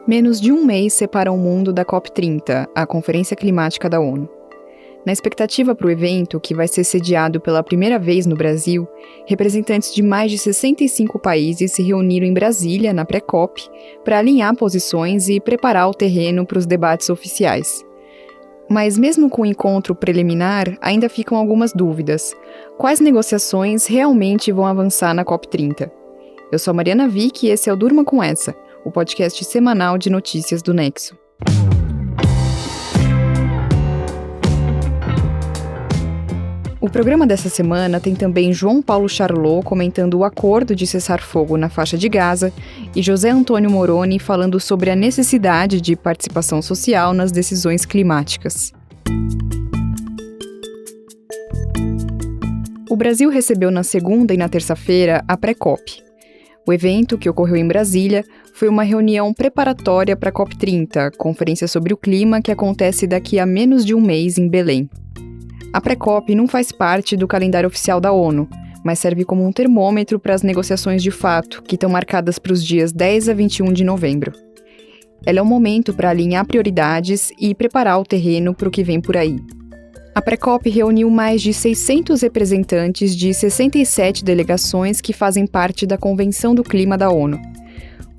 Menos de um mês separa o mundo da COP30, a Conferência Climática da ONU. Na expectativa para o evento, que vai ser sediado pela primeira vez no Brasil, representantes de mais de 65 países se reuniram em Brasília, na pré-COP, para alinhar posições e preparar o terreno para os debates oficiais. Mas mesmo com o encontro preliminar, ainda ficam algumas dúvidas. Quais negociações realmente vão avançar na COP30? Eu sou a Mariana Vick e esse é o Durma com Essa, o podcast semanal de notícias do Nexo. O programa dessa semana tem também João Paulo Charlot comentando o acordo de cessar-fogo na faixa de Gaza e José Antônio Moroni falando sobre a necessidade de participação social nas decisões climáticas. O Brasil recebeu na segunda e na terça-feira a pré-COP. O evento, que ocorreu em Brasília, foi uma reunião preparatória para a COP30, conferência sobre o clima que acontece daqui a menos de um mês em Belém. A pré-COP não faz parte do calendário oficial da ONU, mas serve como um termômetro para as negociações de fato, que estão marcadas para os dias 10 a 21 de novembro. Ela é um momento para alinhar prioridades e preparar o terreno para o que vem por aí. A pré-COP reuniu mais de 600 representantes de 67 delegações que fazem parte da Convenção do Clima da ONU.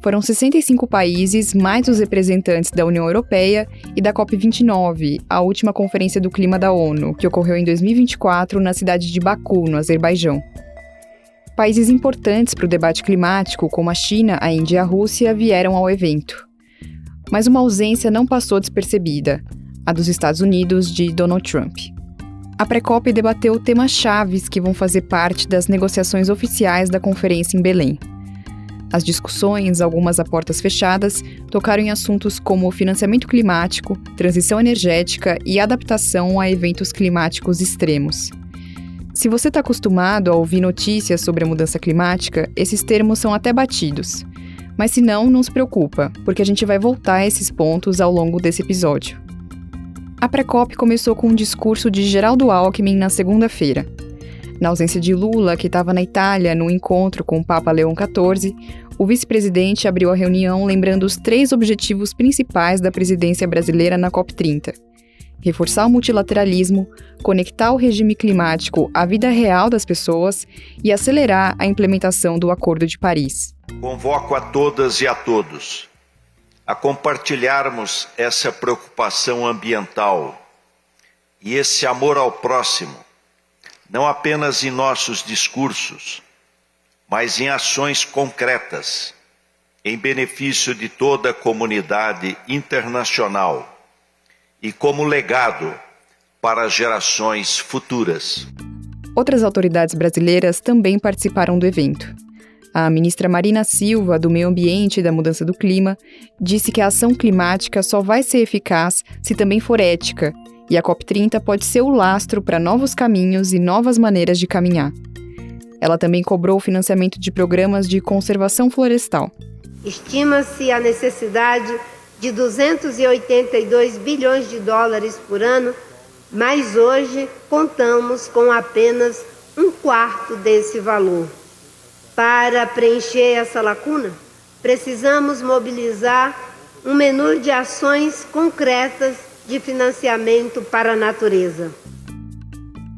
Foram 65 países, mais os representantes da União Europeia e da COP29, a última conferência do clima da ONU, que ocorreu em 2024 na cidade de Baku, no Azerbaijão. Países importantes para o debate climático, como a China, a Índia e a Rússia, vieram ao evento. Mas uma ausência não passou despercebida, a dos Estados Unidos de Donald Trump. A pré-COP debateu temas chaves que vão fazer parte das negociações oficiais da conferência em Belém. As discussões, algumas a portas fechadas, tocaram em assuntos como financiamento climático, transição energética e adaptação a eventos climáticos extremos. Se você está acostumado a ouvir notícias sobre a mudança climática, esses termos são até batidos. Mas se não se preocupa, porque a gente vai voltar a esses pontos ao longo desse episódio. A pré-COP começou com um discurso de Geraldo Alckmin na segunda-feira. Na ausência de Lula, que estava na Itália no encontro com o Papa Leão XIV, o vice-presidente abriu a reunião lembrando os 3 objetivos principais da presidência brasileira na COP30. Reforçar o multilateralismo, conectar o regime climático à vida real das pessoas e acelerar a implementação do Acordo de Paris. Convoco a todas e a todos a compartilharmos essa preocupação ambiental e esse amor ao próximo, não apenas em nossos discursos, mas em ações concretas, em benefício de toda a comunidade internacional e como legado para as gerações futuras. Outras autoridades brasileiras também participaram do evento. A ministra Marina Silva, do Meio Ambiente e da Mudança do Clima, disse que a ação climática só vai ser eficaz se também for ética, e a COP30 pode ser o lastro para novos caminhos e novas maneiras de caminhar. Ela também cobrou o financiamento de programas de conservação florestal. Estima-se a necessidade de 282 bilhões de dólares por ano, mas hoje contamos com apenas 1/4 desse valor. Para preencher essa lacuna, precisamos mobilizar um menu de ações concretas de financiamento para a natureza.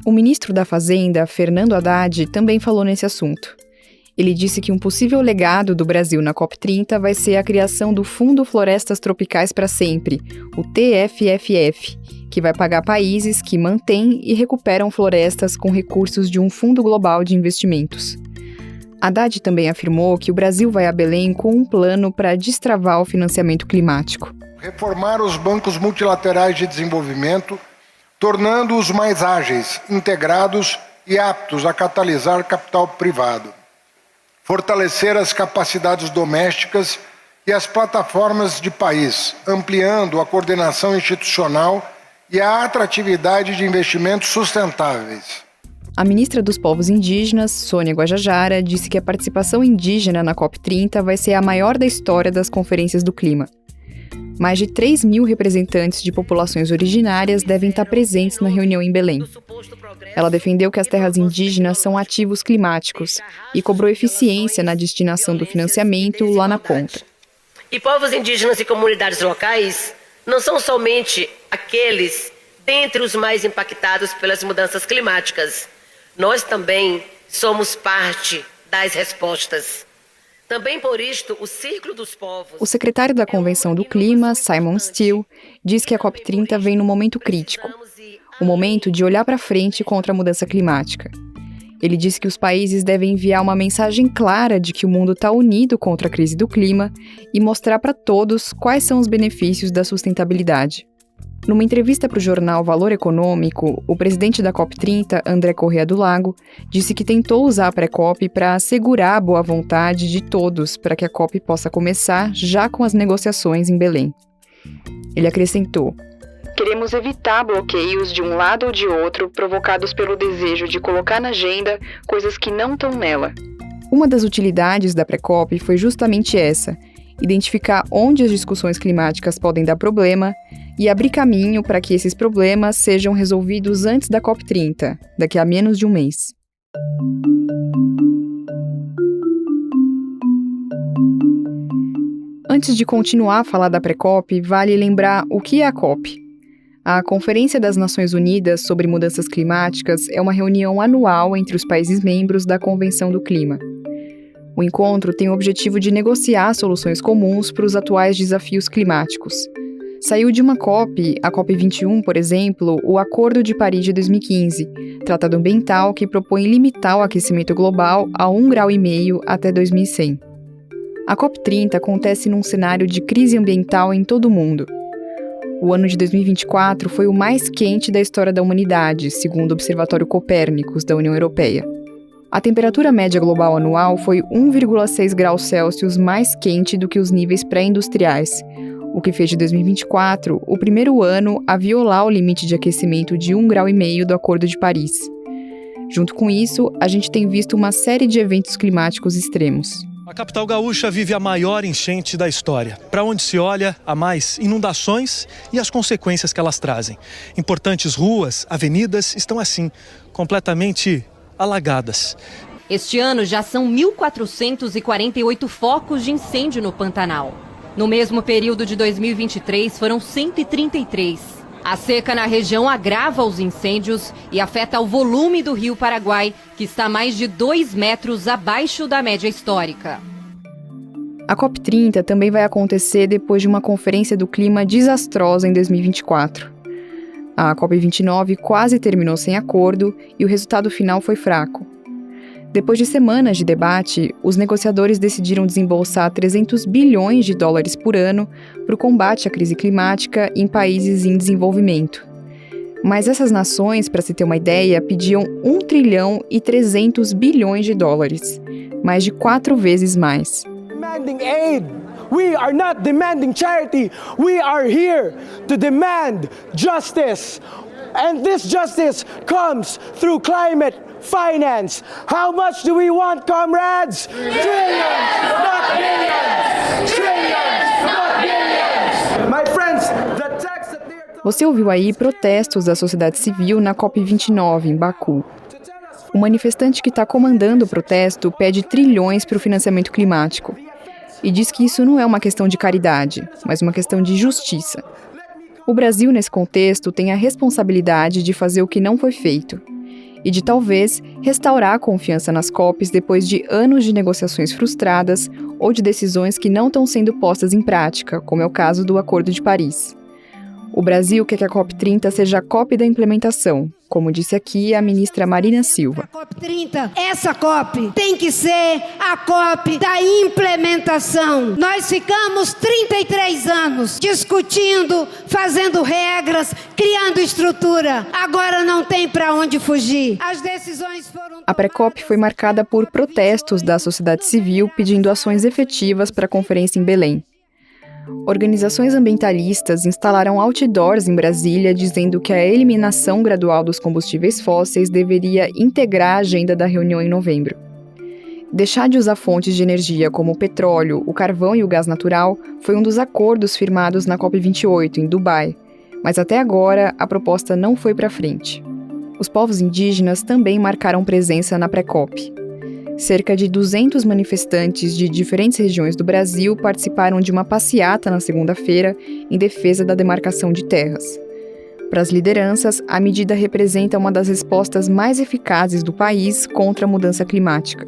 O ministro da Fazenda, Fernando Haddad, também falou nesse assunto. Ele disse que um possível legado do Brasil na COP30 vai ser a criação do Fundo Florestas Tropicais para Sempre, o TFFF, que vai pagar países que mantêm e recuperam florestas com recursos de um fundo global de investimentos. Haddad também afirmou que o Brasil vai a Belém com um plano para destravar o financiamento climático. Reformar os bancos multilaterais de desenvolvimento, tornando-os mais ágeis, integrados e aptos a catalisar capital privado. Fortalecer as capacidades domésticas e as plataformas de país, ampliando a coordenação institucional e a atratividade de investimentos sustentáveis. A ministra dos Povos Indígenas, Sônia Guajajara, disse que a participação indígena na COP30 vai ser a maior da história das conferências do clima. Mais de 3.000 representantes de populações originárias devem estar presentes na reunião em Belém. Ela defendeu que as terras indígenas são ativos climáticos e cobrou eficiência na destinação do financiamento lá na ponta. E povos indígenas e comunidades locais não são somente aqueles dentre os mais impactados pelas mudanças climáticas. Nós também somos parte das respostas. Também por isto, o Círculo dos Povos... O secretário da Convenção do Clima, Simon Stiell, diz que a COP30 vem num momento crítico, o momento de olhar para frente contra a mudança climática. Ele disse que os países devem enviar uma mensagem clara de que o mundo está unido contra a crise do clima e mostrar para todos quais são os benefícios da sustentabilidade. Numa entrevista para o jornal Valor Econômico, o presidente da COP30, André Corrêa do Lago, disse que tentou usar a pré-COP para assegurar a boa vontade de todos para que a COP possa começar já com as negociações em Belém. Ele acrescentou: "Queremos evitar bloqueios de um lado ou de outro provocados pelo desejo de colocar na agenda coisas que não estão nela." Uma das utilidades da pré-COP foi justamente essa: identificar onde as discussões climáticas podem dar problema e abrir caminho para que esses problemas sejam resolvidos antes da COP30, daqui a menos de um mês. Antes de continuar a falar da pré-COP, vale lembrar o que é a COP. A Conferência das Nações Unidas sobre Mudanças Climáticas é uma reunião anual entre os países membros da Convenção do Clima. O encontro tem o objetivo de negociar soluções comuns para os atuais desafios climáticos. Saiu de uma COP, a COP21, por exemplo, o Acordo de Paris de 2015, tratado ambiental que propõe limitar o aquecimento global a 1,5 graus até 2100. A COP30 acontece num cenário de crise ambiental em todo o mundo. O ano de 2024 foi o mais quente da história da humanidade, segundo o Observatório Copérnicos da União Europeia. A temperatura média global anual foi 1,6 graus Celsius mais quente do que os níveis pré-industriais, o que fez de 2024 o primeiro ano a violar o limite de aquecimento de 1,5 graus do Acordo de Paris. Junto com isso, a gente tem visto uma série de eventos climáticos extremos. A capital gaúcha vive a maior enchente da história. Para onde se olha, há mais inundações e as consequências que elas trazem. Importantes ruas, avenidas estão assim, completamente alagadas. Este ano já são 1.448 focos de incêndio no Pantanal. No mesmo período de 2023, foram 133. A seca na região agrava os incêndios e afeta o volume do Rio Paraguai, que está mais de 2 metros abaixo da média histórica. A COP30 também vai acontecer depois de uma conferência do clima desastrosa em 2024. A COP29 quase terminou sem acordo e o resultado final foi fraco. Depois de semanas de debate, os negociadores decidiram desembolsar 300 bilhões de dólares por ano para o combate à crise climática em países em desenvolvimento. Mas essas nações, para se ter uma ideia, pediam 1 trilhão e 300 bilhões de dólares, mais de 4 vezes mais. Demanding aid. We are not demanding charity. We are here to demand justice. And this justice comes through climate finance. How much do we want, comrades? Trillions, not billions. Trillions, not billions. My friends, the tax that they are... Você ouviu aí protestos da sociedade civil na COP29 em Baku. O manifestante que está comandando o protesto pede trilhões para o financiamento climático e diz que isso não é uma questão de caridade, mas uma questão de justiça. O Brasil, nesse contexto, tem a responsabilidade de fazer o que não foi feito e de, talvez, restaurar a confiança nas COPs depois de anos de negociações frustradas ou de decisões que não estão sendo postas em prática, como é o caso do Acordo de Paris. O Brasil quer que a COP30 seja a COP da implementação, como disse aqui a ministra Marina Silva. A COP30, essa COP tem que ser a COP da implementação. Nós ficamos 33 anos discutindo, fazendo regras, criando estrutura. Agora não tem para onde fugir. As decisões foram... A pré-COP foi marcada por protestos da sociedade civil pedindo ações efetivas para a conferência em Belém. Organizações ambientalistas instalaram outdoors em Brasília dizendo que a eliminação gradual dos combustíveis fósseis deveria integrar a agenda da reunião em novembro. Deixar de usar fontes de energia como o petróleo, o carvão e o gás natural foi um dos acordos firmados na COP28, em Dubai, mas até agora a proposta não foi para frente. Os povos indígenas também marcaram presença na pré-COP. cerca de 200 manifestantes de diferentes regiões do Brasil participaram de uma passeata na segunda-feira em defesa da demarcação de terras. Para as lideranças, a medida representa uma das respostas mais eficazes do país contra a mudança climática.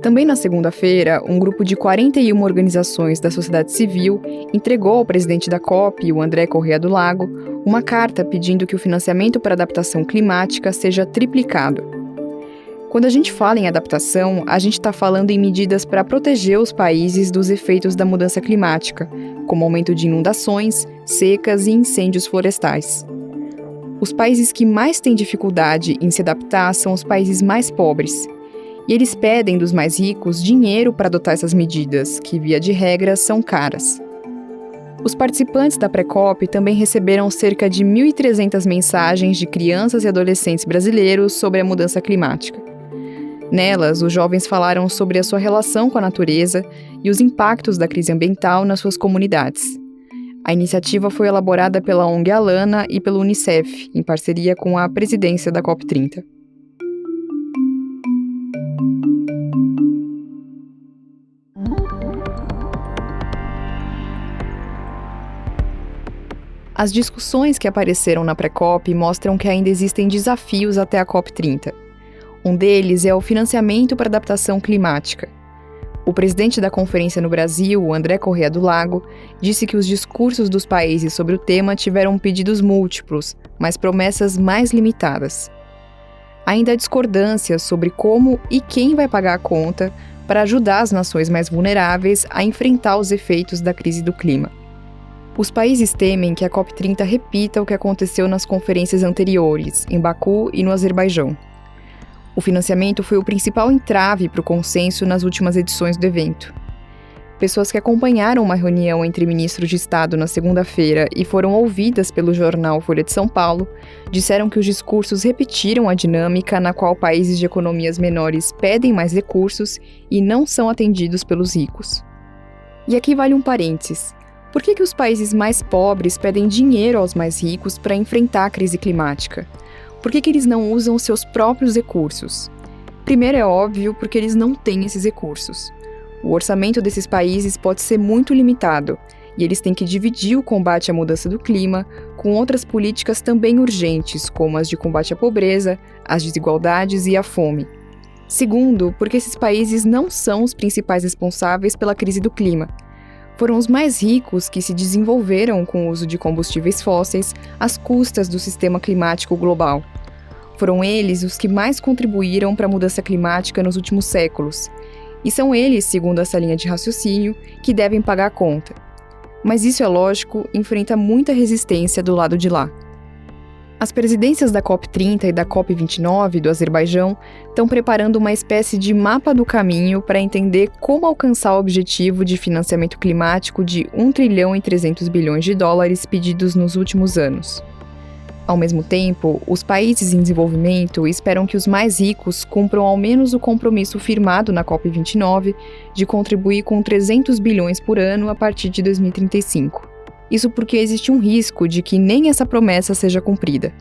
Também na segunda-feira, um grupo de 41 organizações da sociedade civil entregou ao presidente da COP, o André Corrêa do Lago, uma carta pedindo que o financiamento para a adaptação climática seja triplicado. Quando a gente fala em adaptação, a gente está falando em medidas para proteger os países dos efeitos da mudança climática, como aumento de inundações, secas e incêndios florestais. Os países que mais têm dificuldade em se adaptar são os países mais pobres. E eles pedem dos mais ricos dinheiro para adotar essas medidas, que, via de regra, são caras. Os participantes da Pré-COP também receberam cerca de 1.300 mensagens de crianças e adolescentes brasileiros sobre a mudança climática. Nelas, os jovens falaram sobre a sua relação com a natureza e os impactos da crise ambiental nas suas comunidades. A iniciativa foi elaborada pela ONG Alana e pelo Unicef, em parceria com a presidência da COP30. As discussões que apareceram na Pré-COP mostram que ainda existem desafios até a COP30. Um deles é o financiamento para adaptação climática. O presidente da conferência no Brasil, o André Corrêa do Lago, disse que os discursos dos países sobre o tema tiveram pedidos múltiplos, mas promessas mais limitadas. Ainda há discordâncias sobre como e quem vai pagar a conta para ajudar as nações mais vulneráveis a enfrentar os efeitos da crise do clima. Os países temem que a COP30 repita o que aconteceu nas conferências anteriores, em Baku e no Azerbaijão. O financiamento foi o principal entrave para o consenso nas últimas edições do evento. Pessoas que acompanharam uma reunião entre ministros de Estado na segunda-feira e foram ouvidas pelo jornal Folha de São Paulo disseram que os discursos repetiram a dinâmica na qual países de economias menores pedem mais recursos e não são atendidos pelos ricos. E aqui vale um parênteses. Por que os países mais pobres pedem dinheiro aos mais ricos para enfrentar a crise climática? Por que eles não usam seus próprios recursos? Primeiro é óbvio porque eles não têm esses recursos. O orçamento desses países pode ser muito limitado e eles têm que dividir o combate à mudança do clima com outras políticas também urgentes, como as de combate à pobreza, às desigualdades e à fome. Segundo, porque esses países não são os principais responsáveis pela crise do clima. Foram os mais ricos que se desenvolveram com o uso de combustíveis fósseis às custas do sistema climático global. Foram eles os que mais contribuíram para a mudança climática nos últimos séculos. E são eles, segundo essa linha de raciocínio, que devem pagar a conta. Mas isso, é lógico, enfrenta muita resistência do lado de lá. As presidências da COP30 e da COP29 do Azerbaijão estão preparando uma espécie de mapa do caminho para entender como alcançar o objetivo de financiamento climático de 1 trilhão e 300 bilhões de dólares pedidos nos últimos anos. Ao mesmo tempo, os países em desenvolvimento esperam que os mais ricos cumpram ao menos o compromisso firmado na COP29 de contribuir com 300 bilhões por ano a partir de 2035. Isso porque existe um risco de que nem essa promessa seja cumprida.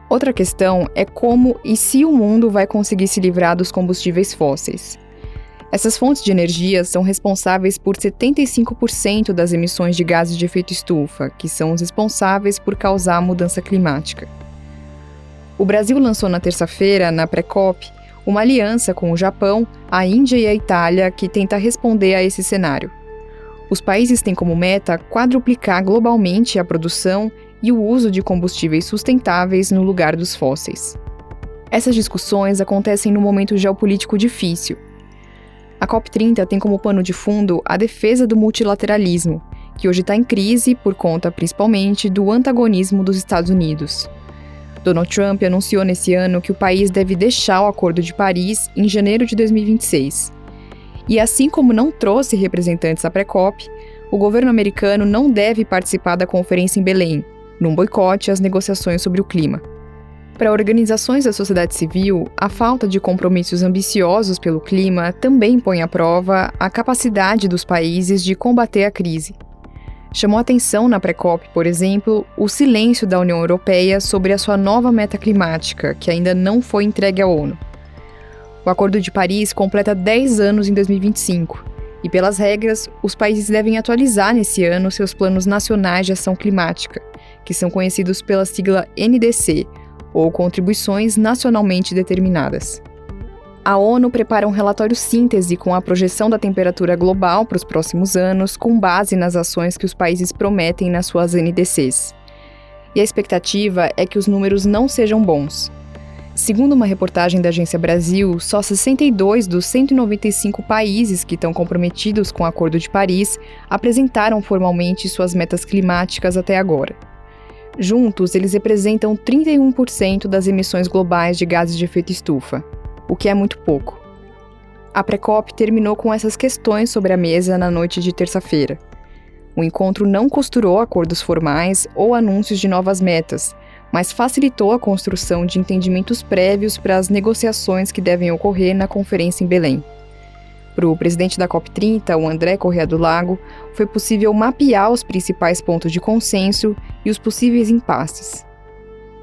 Outra questão é como e se o mundo vai conseguir se livrar dos combustíveis fósseis. Essas fontes de energia são responsáveis por 75% das emissões de gases de efeito estufa, que são os responsáveis por causar a mudança climática. O Brasil lançou na terça-feira, na Pré-COP, uma aliança com o Japão, a Índia e a Itália que tenta responder a esse cenário. Os países têm como meta quadruplicar globalmente a produção e o uso de combustíveis sustentáveis no lugar dos fósseis. Essas discussões acontecem num momento geopolítico difícil. A COP30 tem como pano de fundo a defesa do multilateralismo, que hoje está em crise por conta, principalmente, do antagonismo dos Estados Unidos. Donald Trump anunciou nesse ano que o país deve deixar o Acordo de Paris em janeiro de 2026. E assim como não trouxe representantes à pré-COP, o governo americano não deve participar da conferência em Belém, num boicote às negociações sobre o clima. Para organizações da sociedade civil, a falta de compromissos ambiciosos pelo clima também põe à prova a capacidade dos países de combater a crise. Chamou atenção na pré-COP, por exemplo, o silêncio da União Europeia sobre a sua nova meta climática, que ainda não foi entregue à ONU. O Acordo de Paris completa 10 anos em 2025 e, pelas regras, os países devem atualizar nesse ano seus planos nacionais de ação climática, que são conhecidos pela sigla NDC, ou Contribuições Nacionalmente Determinadas. A ONU prepara um relatório síntese com a projeção da temperatura global para os próximos anos, com base nas ações que os países prometem nas suas NDCs. E a expectativa é que os números não sejam bons. Segundo uma reportagem da Agência Brasil, só 62 dos 195 países que estão comprometidos com o Acordo de Paris apresentaram formalmente suas metas climáticas até agora. Juntos, eles representam 31% das emissões globais de gases de efeito estufa, o que é muito pouco. A pré-COP terminou com essas questões sobre a mesa na noite de terça-feira. O encontro não costurou acordos formais ou anúncios de novas metas, mas facilitou a construção de entendimentos prévios para as negociações que devem ocorrer na conferência em Belém. Para o presidente da COP30, o André Corrêa do Lago, foi possível mapear os principais pontos de consenso e os possíveis impasses.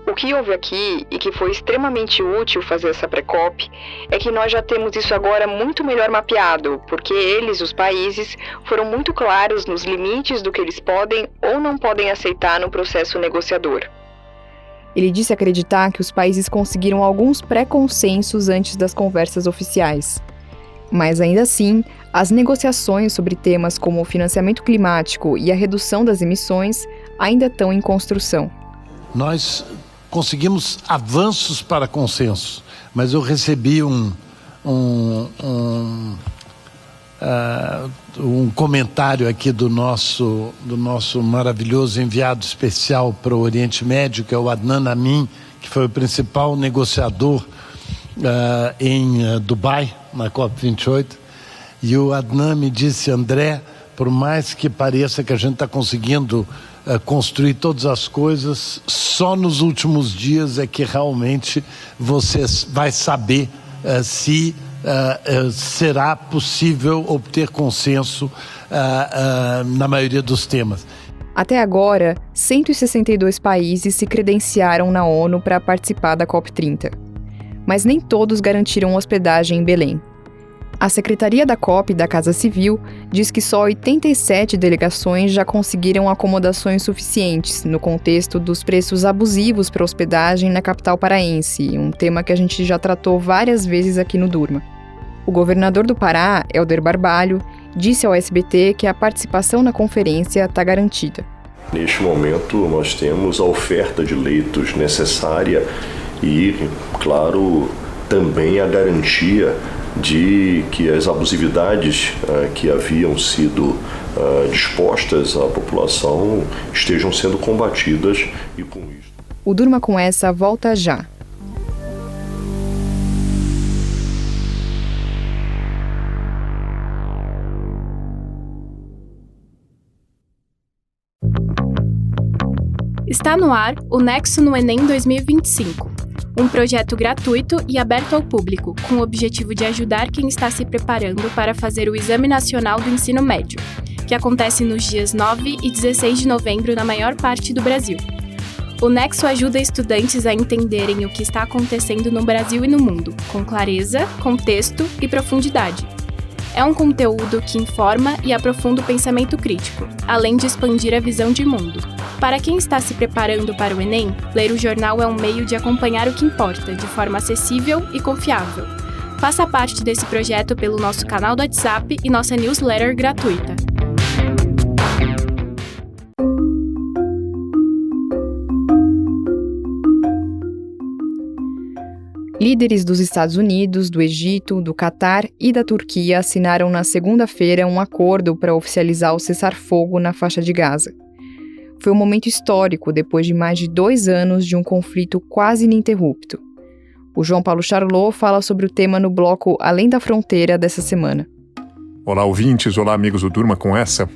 O que houve aqui, e que foi extremamente útil fazer essa pré-COP, é que nós já temos isso agora muito melhor mapeado, porque eles, os países, foram muito claros nos limites do que eles podem ou não podem aceitar no processo negociador. Ele disse acreditar que os países conseguiram alguns pré-consensos antes das conversas oficiais. Mas ainda assim, as negociações sobre temas como o financiamento climático e a redução das emissões ainda estão em construção. Nós conseguimos avanços para consenso, mas eu recebi um comentário aqui do nosso maravilhoso enviado especial para o Oriente Médio, que é o Adnan Amin, que foi o principal negociador em Dubai, na COP28, e o Adnan me disse: André, por mais que pareça que a gente está conseguindo construir todas as coisas, só nos últimos dias é que realmente você vai saber se será possível obter consenso na maioria dos temas. Até agora, 162 países se credenciaram na ONU para participar da COP30. Mas nem todos garantiram hospedagem em Belém. A Secretaria da COP da Casa Civil diz que só 87 delegações já conseguiram acomodações suficientes no contexto dos preços abusivos para hospedagem na capital paraense, um tema que a gente já tratou várias vezes aqui no Durma. O governador do Pará, Helder Barbalho, disse ao SBT que a participação na conferência está garantida. Neste momento, nós temos a oferta de leitos necessária e, claro, também a garantia de que as abusividades que haviam sido dispostas à população estejam sendo combatidas e com isso. O Durma com essa volta já. Está no ar o Nexo no Enem 2025, um projeto gratuito e aberto ao público, com o objetivo de ajudar quem está se preparando para fazer o Exame Nacional do Ensino Médio, que acontece nos dias 9 e 16 de novembro na maior parte do Brasil. O Nexo ajuda estudantes a entenderem o que está acontecendo no Brasil e no mundo, com clareza, contexto e profundidade. É um conteúdo que informa e aprofunda o pensamento crítico, além de expandir a visão de mundo. Para quem está se preparando para o Enem, ler o jornal é um meio de acompanhar o que importa, de forma acessível e confiável. Faça parte desse projeto pelo nosso canal do WhatsApp e nossa newsletter gratuita. Líderes dos Estados Unidos, do Egito, do Catar e da Turquia assinaram na segunda-feira um acordo para oficializar o cessar-fogo na faixa de Gaza. Foi um momento histórico depois de mais de 2 anos de um conflito quase ininterrupto. O João Paulo Charlot fala sobre o tema no bloco Além da Fronteira dessa semana. Olá, ouvintes. Olá, amigos do Durma com essa.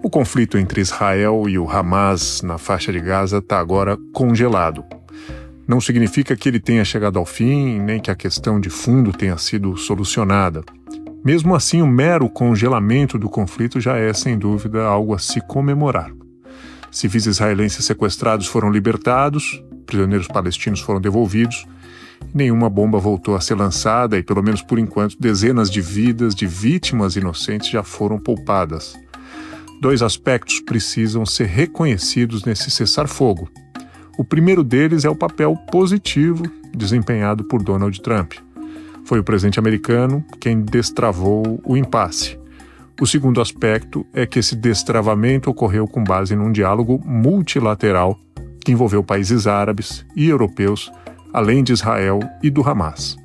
O conflito entre Israel e o Hamas na faixa de Gaza está agora congelado. Não significa que ele tenha chegado ao fim, nem que a questão de fundo tenha sido solucionada. Mesmo assim, o mero congelamento do conflito já é, sem dúvida, algo a se comemorar. Civis israelenses sequestrados foram libertados, prisioneiros palestinos foram devolvidos, Nenhuma bomba voltou a ser lançada e, pelo menos por enquanto, dezenas de vidas de vítimas inocentes já foram poupadas. 2 aspectos precisam ser reconhecidos nesse cessar-fogo. O primeiro deles é o papel positivo desempenhado por Donald Trump. Foi o presidente americano quem destravou o impasse. O segundo aspecto é que esse destravamento ocorreu com base num diálogo multilateral que envolveu países árabes e europeus, além de Israel e do Hamas.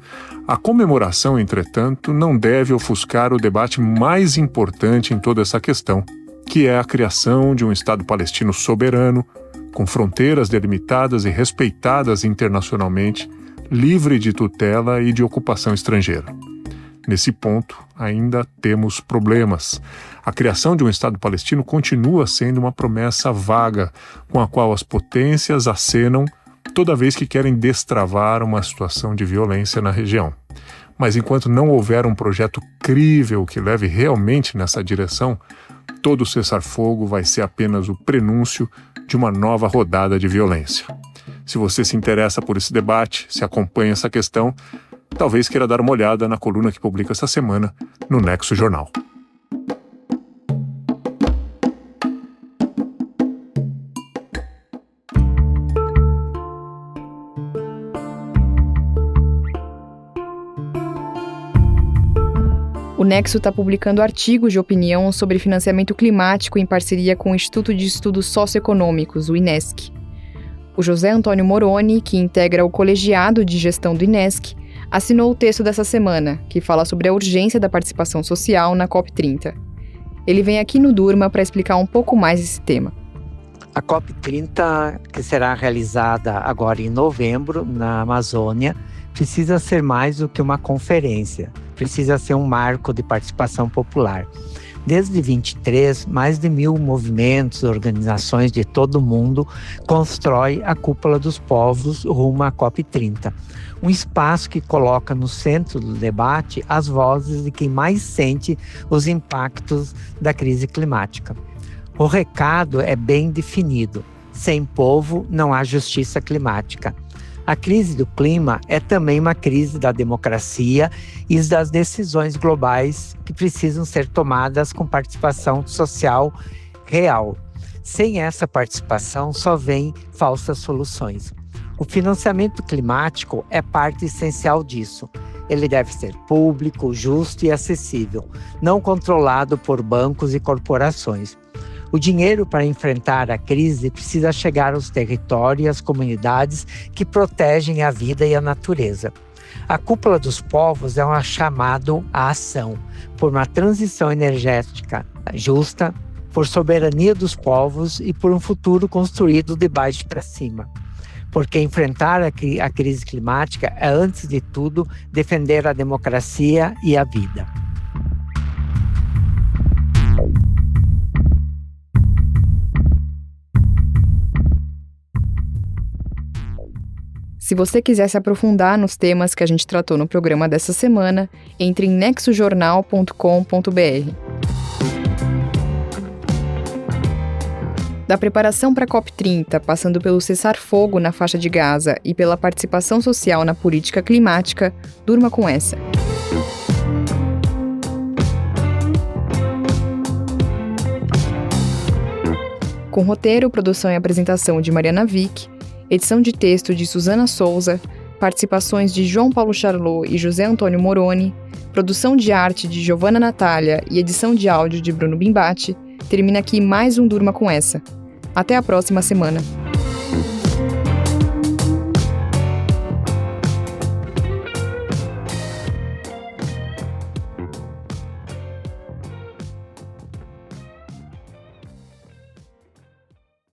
A comemoração, entretanto, não deve ofuscar o debate mais importante em toda essa questão, que é a criação de um Estado palestino soberano, com fronteiras delimitadas e respeitadas internacionalmente, livre de tutela e de ocupação estrangeira. Nesse ponto, ainda temos problemas. A criação de um Estado palestino continua sendo uma promessa vaga, com a qual as potências acenam toda vez que querem destravar uma situação de violência na região. Mas enquanto não houver um projeto crível que leve realmente nessa direção, todo cessar-fogo vai ser apenas o prenúncio de uma nova rodada de violência. Se você se interessa por esse debate, se acompanha essa questão, talvez queira dar uma olhada na coluna que publica essa semana no Nexo Jornal. O Nexo está publicando artigos de opinião sobre financiamento climático em parceria com o Instituto de Estudos Socioeconômicos, o INESC. O José Antônio Moroni, que integra o colegiado de gestão do INESC, assinou o texto dessa semana, que fala sobre a urgência da participação social na COP30. Ele vem aqui no Durma para explicar um pouco mais esse tema. A COP30, que será realizada agora em novembro, na Amazônia, precisa ser mais do que uma conferência, precisa ser um marco de participação popular. Desde 23, mais de 1.000 movimentos, organizações de todo o mundo constroem a Cúpula dos Povos rumo à COP30. Um espaço que coloca no centro do debate as vozes de quem mais sente os impactos da crise climática. O recado é bem definido: sem povo não há justiça climática. A crise do clima é também uma crise da democracia e das decisões globais que precisam ser tomadas com participação social real. Sem essa participação, só vêm falsas soluções. O financiamento climático é parte essencial disso. Ele deve ser público, justo e acessível, não controlado por bancos e corporações. O dinheiro para enfrentar a crise precisa chegar aos territórios e às comunidades que protegem a vida e a natureza. A Cúpula dos Povos é um chamado à ação por uma transição energética justa, por soberania dos povos e por um futuro construído de baixo para cima. Porque enfrentar a crise climática é, antes de tudo, defender a democracia e a vida. Se você quiser se aprofundar nos temas que a gente tratou no programa dessa semana, entre em nexojornal.com.br. Da preparação para a COP30, passando pelo cessar-fogo na faixa de Gaza e pela participação social na política climática, durma com essa. Com roteiro, produção e apresentação de Mariana Vick, edição de texto de Suzana Souza, participações de João Paulo Charlot e José Antônio Moroni, produção de arte de Giovanna Natália e edição de áudio de Bruno Bimbati, termina aqui mais um Durma com essa. Até a próxima semana.